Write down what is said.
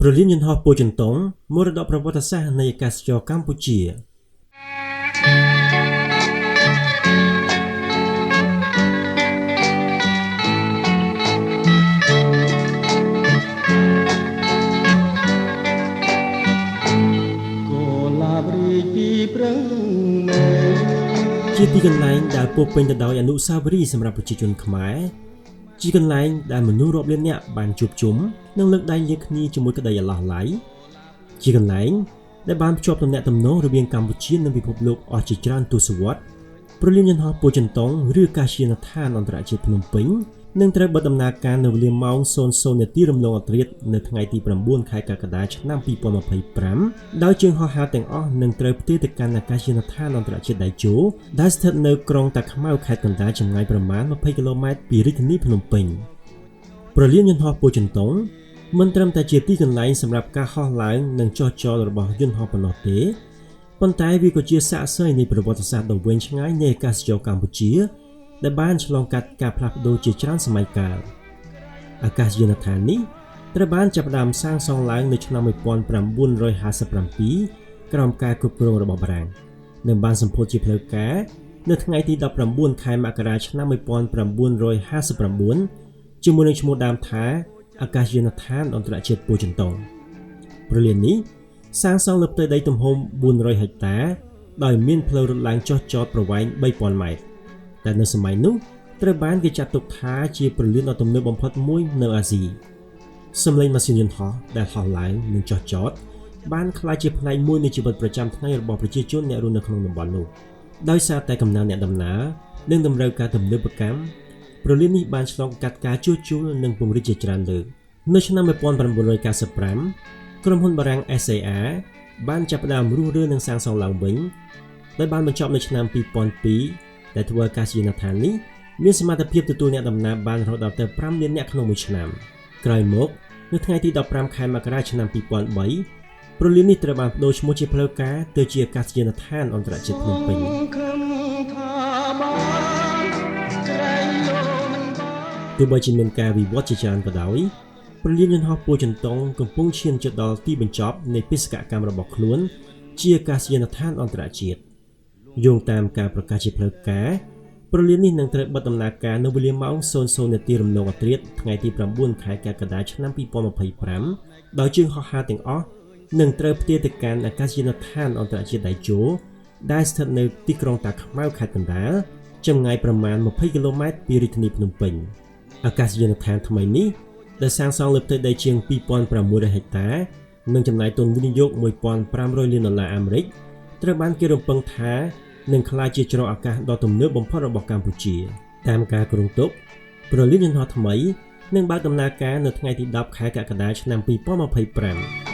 ប្រលានយន្តហោះពោធិ៍ចិនតុងមរតកប្រវត្តិសាស្ត្រនៃអាកាសចរកម្ពុជាជាទីកន្លែងដែលពោពេញទៅដោយអនុស្សាវរីយ៍សម្រាប់ប្រជាជនខ្មែរជាកន្លែងដែលមនុស្សរាប់លាននាក់បានជួបជុំនិងលើកដៃលាគ្នាជាមួយក្តីអាឡោះឡៃជាកន្លែងដែលបានភ្ជាប់ទំនាក់ទំនងរវាងកម្ពុជានិងពិភពលោកអស់ជាច្រើនទសវត្សរ៍ប្រលានយន្តហោះពោធិ៍ចិនតុងឬអាកាសយានដ្ឋានអន្តរជាតិភ្នំពេញនឹងត្រូវបិទដំណើរការនៅវេលាម៉ោង 00:00 នាទីរំលងអធ្រាត្រនៅថ្ងៃទី 9 ខែកក្កដាឆ្នាំ 2025 ដោយជើងហោះហើរទាំងអស់នឹងត្រូវផ្ទេរទៅកាន់អាកាសយានដ្ឋានអន្តរជាតិដៃជោដែលស្ថិតនៅក្រុងតាខ្មៅខេត្តកណ្ដាលចម្ងាយប្រមាណ 20 គីឡូម៉ែត្រពីរាជធានីភ្នំពេញប្រលានយន្តហោះពោធិ៍ចិនតុងមិនត្រឹមតែជាទីកន្លែងសម្រាប់ការហោះឡើងនិងចុះចតរបស់យន្តហោះប៉ុណ្ណោះទេប៉ុន្តែវាក៏ជាសាក្សីនៃប្រវត្តិសាស្ត្រដ៏វែងឆ្ងាយនៃអាកាសចរកម្ពុជាដែលបានឆ្លងកាត់ការផ្លាស់ប្ដូរជាច្រើនសម័យកាលអាកាសយានដ្ឋាននេះត្រូវបានចាប់ផ្ដើមសាងសង់ឡើងនៅឆ្នាំ 1957 ក្រោមការគ្រប់គ្រងរបស់បារាំងនិងបានសម្ពោធជាផ្លូវការនៅថ្ងៃទី 19 ខែមករាឆ្នាំ 1959 ជាមួយនឹងឈ្មោះដើមថាអាកាសយានដ្ឋានអន្តរជាតិពោធិ៍ចិនតុងប្រលាននេះសាងសង់លើផ្ទៃដីទំហំ 400 ហិកតា ដោយមានផ្លូវរត់ឡើងចុះចតប្រវែង 3000 ម៉ែត្រតែនៅសម័យនោះត្រូវបានគេចាត់ទុកថាជាប្រលានដ៏ទំនើបបំផុតមួយនៅអាស៊ីសំឡេងម៉ាស៊ីនយន្តហោះដែលហោះឡើងនិងចុះចតបានក្លាយជាផ្នែកមួយនៃជីវិតប្រចាំថ្ងៃរបស់ប្រជាជនអ្នករស់នៅក្នុងតំបន់នោះដោយសារតែកំណើនអ្នកដំណើរនិងតម្រូវការទំនើបកម្មប្រលាននេះបានឆ្លងកាត់ការជួសជុលនិងពង្រីកជាច្រើនលើកនៅឆ្នាំ 1995 ក្រុមហ៊ុនបារាំង SAR បានចាប់ផ្ដើមរុះរើនិងសាងសង់ឡើងវិញដោយបានបញ្ចប់នៅឆ្នាំ 2002 ដែលធ្វើឲ្យអាកាសយានដ្ឋាននេះមានសមត្ថភាពទទួលអ្នកដំណើរបានរហូតដល់ទៅ 5 លាននាក់ក្នុងមួយឆ្នាំក្រោយមកនៅថ្ងៃទី 15 ខែមករាឆ្នាំ 2003 ប្រលាននេះត្រូវបានប្តូរឈ្មោះជាផ្លូវការទៅជាអាកាសយានដ្ឋានអន្តរជាតិភ្នំពេញទោះបីជាមានការវិវត្តជាច្រើនក៏ដោយប្រលានយន្តហោះពោធិ៍ចិនតុងកំពុងឈានជិតដល់ទីបញ្ចប់នៃបេសកកម្មរបស់ខ្លួនជាអាកាសយានដ្ឋានអន្តរជាតិយោងតាមការប្រកាសជាផ្លូវការប្រលាននេះនឹងត្រូវបិទដំណើរការនៅវេលាម៉ោង 00:00 នាទីរំលងអធ្រាត្រថ្ងៃទី 9 ខែកក្កដាឆ្នាំ 2025 ដោយជើងហោះហើរទាំងអស់នឹងត្រូវផ្ទេរទៅកាន់អាកាសយានដ្ឋានអន្តរជាតិដៃជោដែលស្ថិតនៅទីក្រុងតាខ្មៅខេត្តកណ្ដាលចម្ងាយប្រមាណ 20 គីឡូម៉ែត្រពីរាជធានីភ្នំពេញអាកាសយានដ្ឋានថ្មីនេះដែលសាងសង់លើផ្ទៃដីជាង 2600 ហិកតានិងចំណាយទុនវិនិយោគ $1,500 លានអាមេរិកត្រូវបានគេរំពឹងថានឹងក្លាយជាច្រកអាកាសដ៏ទំនើបបំផុតរបស់កម្ពុជាតាមការគ្រោងទុកប្រលានយន្តហោះថ្មីនឹងបើកដំណើរការនៅថ្ងៃទី 10 ខែកក្កដាឆ្នាំ 2025